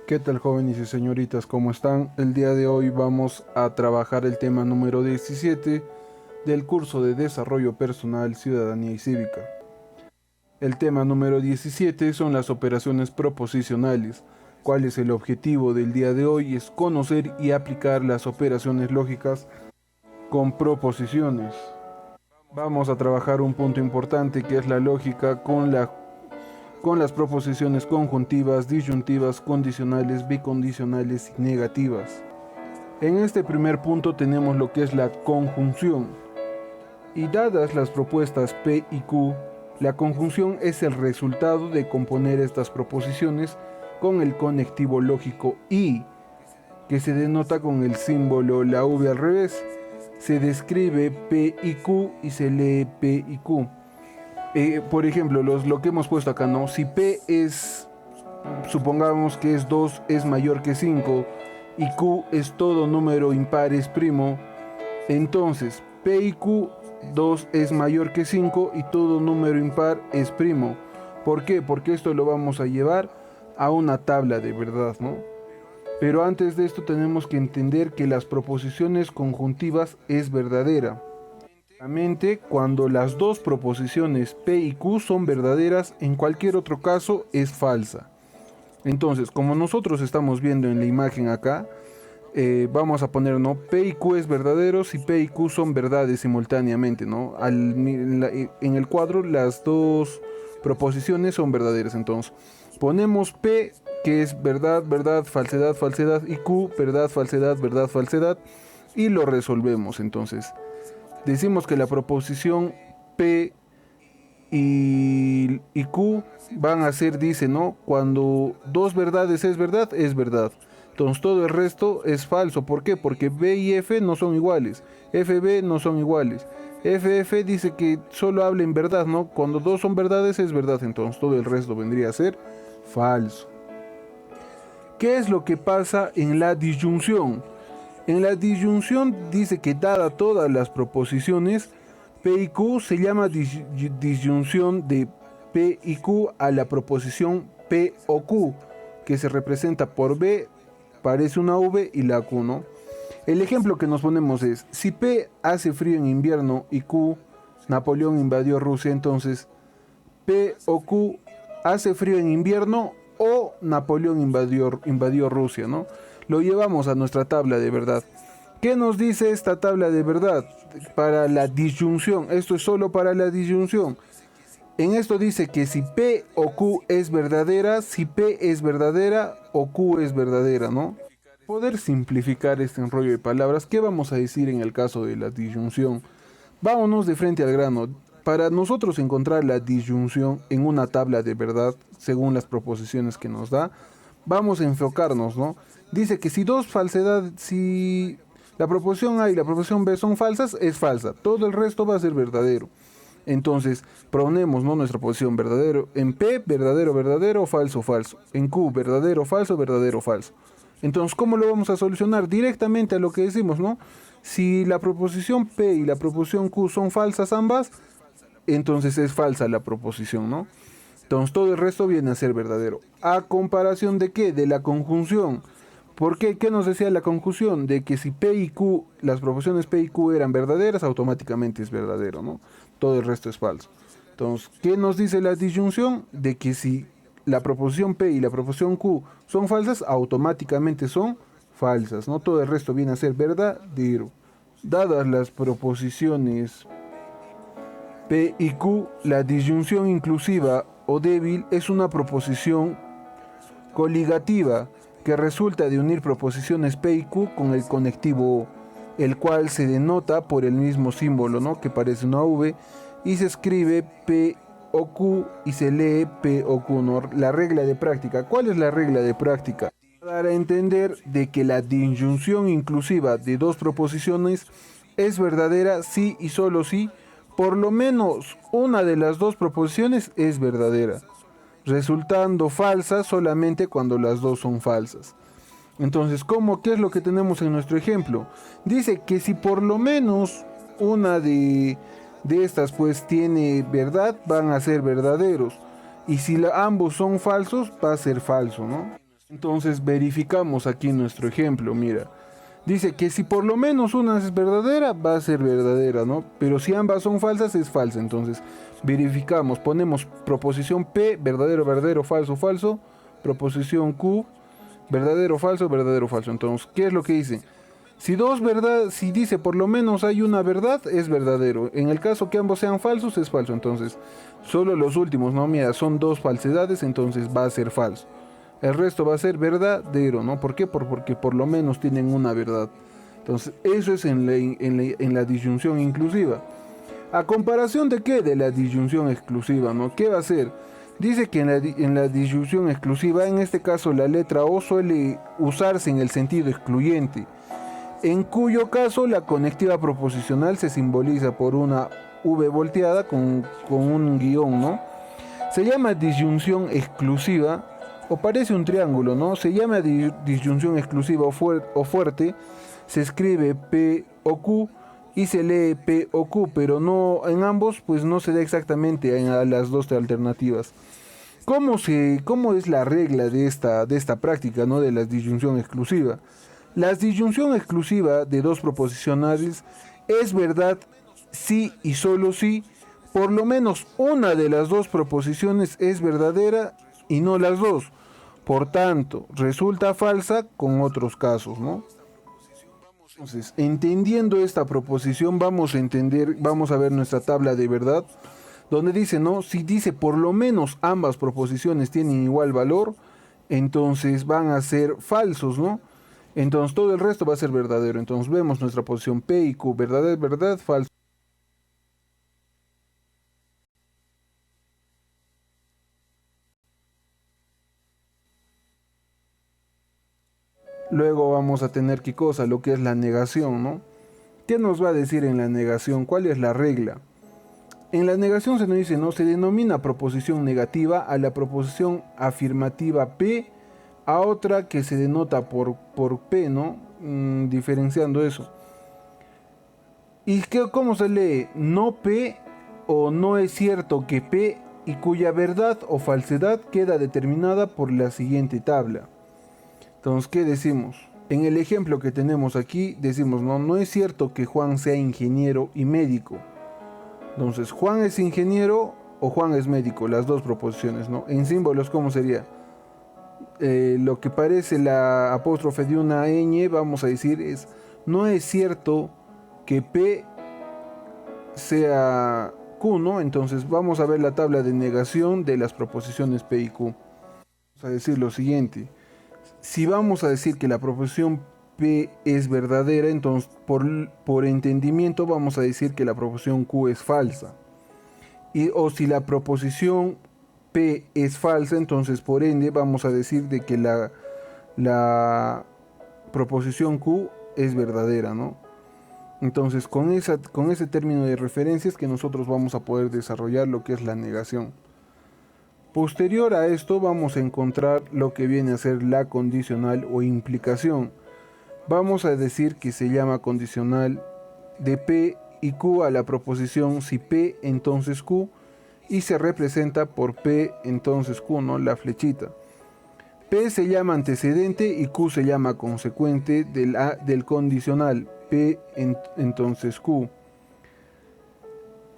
¿Qué tal, jóvenes y señoritas? ¿Cómo están? El día de hoy vamos a trabajar el tema número 17 del curso de Desarrollo Personal, Ciudadanía y Cívica. El tema número 17 son las operaciones proposicionales. ¿Cuál es el objetivo del día de hoy? Es conocer y aplicar las operaciones lógicas con proposiciones. Vamos a trabajar un punto importante que es la lógica con las proposiciones conjuntivas, disyuntivas, condicionales, bicondicionales y negativas. En este primer punto tenemos lo que es la conjunción. Y dadas las propuestas P y Q, la conjunción es el resultado de componer estas proposiciones con el conectivo lógico I, que se denota con el símbolo la V al revés. Se describe P y Q y se lee P y Q. Por ejemplo, lo que hemos puesto acá, ¿no? Si P es, supongamos que es 2 es mayor que 5 y Q es todo número impar es primo, entonces P y Q, 2 es mayor que 5 y todo número impar es primo. ¿Por qué? Porque esto lo vamos a llevar a una tabla de verdad, ¿no? Pero antes de esto tenemos que entender que las proposiciones conjuntivas es verdadera. Cuando las dos proposiciones P y Q son verdaderas, en cualquier otro caso es falsa. Entonces, como nosotros estamos viendo en la imagen acá, vamos a poner, ¿no? P y Q es verdadero si P y Q son verdades simultáneamente, ¿no? En el cuadro las dos proposiciones son verdaderas, entonces ponemos P, que es verdad, verdad, falsedad, falsedad, y Q, verdad, falsedad, verdad, falsedad, y lo resolvemos. Entonces decimos que la proposición P y Q van a ser, dice, ¿no? Cuando dos verdades es verdad, es verdad. Entonces todo el resto es falso. ¿Por qué? Porque B y F no son iguales. FB no son iguales. FF dice que solo habla en verdad, ¿no? Cuando dos son verdades es verdad. Entonces todo el resto vendría a ser falso. ¿Qué es lo que pasa en la disyunción? En la disyunción dice que dada todas las proposiciones, P y Q se llama disyunción de P y Q a la proposición P o Q, que se representa por B, parece una V y la Q, ¿no? El ejemplo que nos ponemos es, si P hace frío en invierno y Q, Napoleón invadió Rusia, entonces P o Q hace frío en invierno o Napoleón invadió Rusia, ¿no? Lo llevamos a nuestra tabla de verdad. ¿Qué nos dice esta tabla de verdad? Para la disyunción, esto es solo para la disyunción. En esto dice que si P o Q es verdadera, si P es verdadera o Q es verdadera, ¿no? Poder simplificar este enrollo de palabras, ¿qué vamos a decir en el caso de la disyunción? Vámonos de frente al grano. Para nosotros encontrar la disyunción en una tabla de verdad, según las proposiciones que nos da, vamos a enfocarnos, ¿no? Dice que si si la proposición A y la proposición B son falsas, es falsa. Todo el resto va a ser verdadero. Entonces, ponemos, ¿no? Nuestra posición verdadero. En P, verdadero, verdadero, falso, falso. En Q, verdadero, falso, verdadero, falso. Entonces, ¿cómo lo vamos a solucionar? Directamente a lo que decimos, ¿no? Si la proposición P y la proposición Q son falsas ambas, entonces es falsa la proposición, ¿no? Entonces todo el resto viene a ser verdadero. ¿A comparación de qué? De la conjunción. ¿Por qué? ¿Qué nos decía la conjunción? De que si P y Q, las proposiciones P y Q eran verdaderas, automáticamente es verdadero, ¿no? Todo el resto es falso. Entonces, ¿qué nos dice la disyunción? De que si la proposición P y la proposición Q son falsas, automáticamente son falsas, ¿no? Todo el resto viene a ser verdadero. Dadas las proposiciones P y Q, la disyunción inclusiva o débil es una proposición coligativa que resulta de unir proposiciones P y Q con el conectivo O, el cual se denota por el mismo símbolo, ¿no? Que parece una V, y se escribe P o Q y se lee P o Q, ¿no? La regla de práctica. ¿Cuál es la regla de práctica? Dar a entender de que la disyunción inclusiva de dos proposiciones es verdadera si y solo si por lo menos una de las dos proposiciones es verdadera, resultando falsa solamente cuando las dos son falsas. Entonces, ¿qué es lo que tenemos en nuestro ejemplo? Dice que si por lo menos una de estas pues tiene verdad, van a ser verdaderos. Y si ambos son falsos, va a ser falso, ¿no? Entonces verificamos aquí nuestro ejemplo, mira. Dice que si por lo menos una es verdadera, va a ser verdadera, ¿no? Pero si ambas son falsas, es falsa. Entonces verificamos, ponemos proposición P, verdadero, verdadero, falso, falso. Proposición Q, verdadero, falso, verdadero, falso. Entonces, ¿qué es lo que dice? Si dice por lo menos hay una verdad, es verdadero. En el caso que ambos sean falsos, es falso. Entonces, solo los últimos, ¿no? Mira, son dos falsedades, entonces va a ser falso. El resto va a ser verdadero, ¿no? ¿Por qué? Porque por lo menos tienen una verdad. Entonces, eso es en la disyunción inclusiva. ¿A comparación de qué? De la disyunción exclusiva, ¿no? ¿Qué va a ser? Dice que en la disyunción exclusiva, en este caso la letra O suele usarse en el sentido excluyente, en cuyo caso la conectiva proposicional se simboliza por una V volteada con un guión, ¿no? Se llama disyunción exclusiva o parece un triángulo, ¿no? Se llama disyunción exclusiva o fuerte, se escribe P o Q y se lee P o Q, pero no en ambos, pues no se da exactamente en las dos alternativas. ¿Cómo es la regla de esta práctica, ¿no? De la disyunción exclusiva? La disyunción exclusiva de dos proposicionales es verdad si y solo si por lo menos una de las dos proposiciones es verdadera y no las dos. Por tanto, resulta falsa con otros casos, ¿no? Entonces, entendiendo esta proposición, vamos a ver nuestra tabla de verdad, donde dice, ¿no? Si dice por lo menos ambas proposiciones tienen igual valor, entonces van a ser falsos, ¿no? Entonces todo el resto va a ser verdadero. Entonces vemos nuestra posición P y Q, verdad es verdad, falso. Luego vamos a tener qué cosa, lo que es la negación, ¿no? ¿Qué nos va a decir en la negación? ¿Cuál es la regla? En la negación se nos dice, ¿no? Se denomina proposición negativa a la proposición afirmativa P, a otra que se denota por P, ¿no? Diferenciando eso. ¿Y cómo se lee? No P o no es cierto que P y cuya verdad o falsedad queda determinada por la siguiente tabla. Entonces, ¿qué decimos? En el ejemplo que tenemos aquí, decimos, no es cierto que Juan sea ingeniero y médico. Entonces, Juan es ingeniero o Juan es médico, las dos proposiciones, ¿no? En símbolos, ¿cómo sería? Lo que parece la apóstrofe de una ñ, vamos a decir, no es cierto que P sea Q, ¿no? Entonces, vamos a ver la tabla de negación de las proposiciones P y Q. Vamos a decir lo siguiente. Si vamos a decir que la proposición P es verdadera, entonces por entendimiento vamos a decir que la proposición Q es falsa. O si la proposición P es falsa, entonces por ende vamos a decir de que la proposición Q es verdadera, ¿no? Entonces con ese término de referencias que nosotros vamos a poder desarrollar lo que es la negación. Posterior a esto vamos a encontrar lo que viene a ser la condicional o implicación. Vamos a decir que se llama condicional de P y Q a la proposición si P entonces Q y se representa por P entonces Q, ¿no? La flechita. P se llama antecedente y Q se llama consecuente del condicional P entonces Q.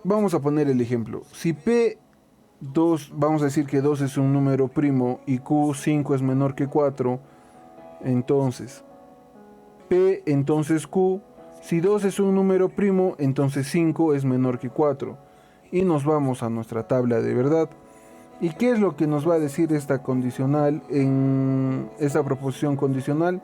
Vamos a poner el ejemplo. Si P 2, vamos a decir que 2 es un número primo y Q 5 es menor que 4, entonces P entonces Q, si 2 es un número primo, entonces 5 es menor que 4. Y nos vamos a nuestra tabla de verdad. ¿Y qué es lo que nos va a decir esta condicional en esta proposición condicional?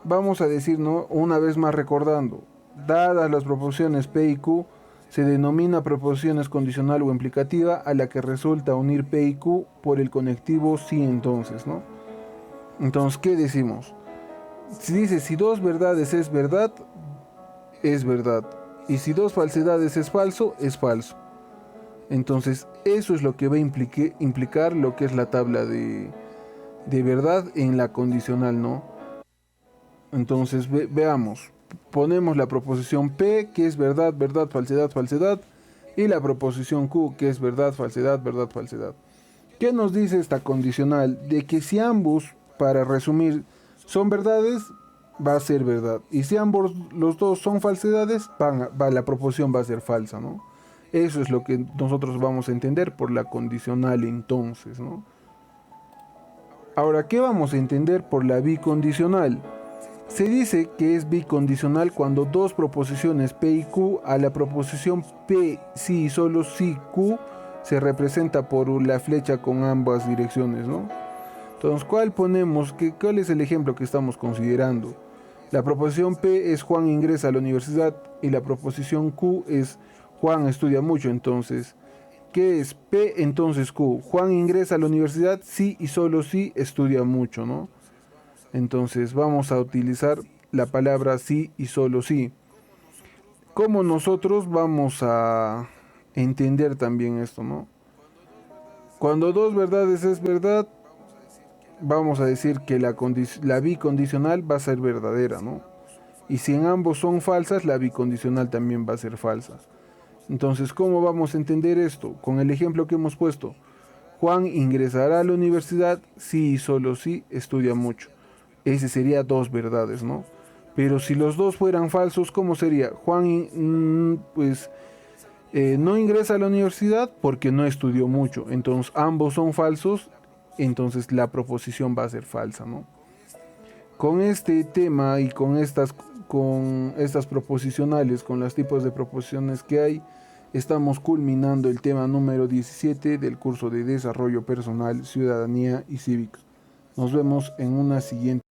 Vamos a decir, ¿no? Una vez más recordando, dadas las proposiciones P y Q, se denomina proposiciones condicional o implicativa a la que resulta unir P y Q por el conectivo si entonces, ¿no? Entonces, ¿qué decimos? Si dice si dos verdades es verdad, es verdad. Y si dos falsedades es falso, es falso. Entonces, eso es lo que va a implicar lo que es la tabla de verdad en la condicional, ¿no? Entonces, veamos. Ponemos la proposición P, que es verdad, verdad, falsedad, falsedad, y la proposición Q, que es verdad, falsedad, verdad, falsedad. ¿Qué nos dice esta condicional? De que si ambos para resumir, son verdades, va a ser verdad. Y si ambos los dos son falsedades, la proposición va a ser falsa, ¿no? Eso es lo que nosotros vamos a entender por la condicional entonces, ¿no? Ahora, ¿qué vamos a entender por la bicondicional? Se dice que es bicondicional cuando dos proposiciones P y Q, a la proposición P sí y solo sí Q se representa por la flecha con ambas direcciones, ¿no? Entonces, ¿cuál es el ejemplo que estamos considerando? La proposición P es Juan ingresa a la universidad y la proposición Q es Juan estudia mucho. Entonces, ¿qué es P entonces Q? Juan ingresa a la universidad sí y solo sí estudia mucho, ¿no? Entonces vamos a utilizar la palabra sí y solo sí. ¿Cómo nosotros vamos a entender también esto, no? Cuando dos verdades es verdad, vamos a decir que la bicondicional va a ser verdadera, ¿no? Y si en ambos son falsas, la bicondicional también va a ser falsa. Entonces, ¿cómo vamos a entender esto? Con el ejemplo que hemos puesto. Juan ingresará a la universidad si y solo si estudia mucho. Ese sería dos verdades, ¿no? Pero si los dos fueran falsos, ¿cómo sería? Juan, no ingresa a la universidad porque no estudió mucho. Entonces, ambos son falsos, entonces la proposición va a ser falsa, ¿no? Con este tema y con estas proposicionales, con los tipos de proposiciones que hay, estamos culminando el tema número 17 del curso de Desarrollo Personal, Ciudadanía y Cívica. Nos vemos en una siguiente.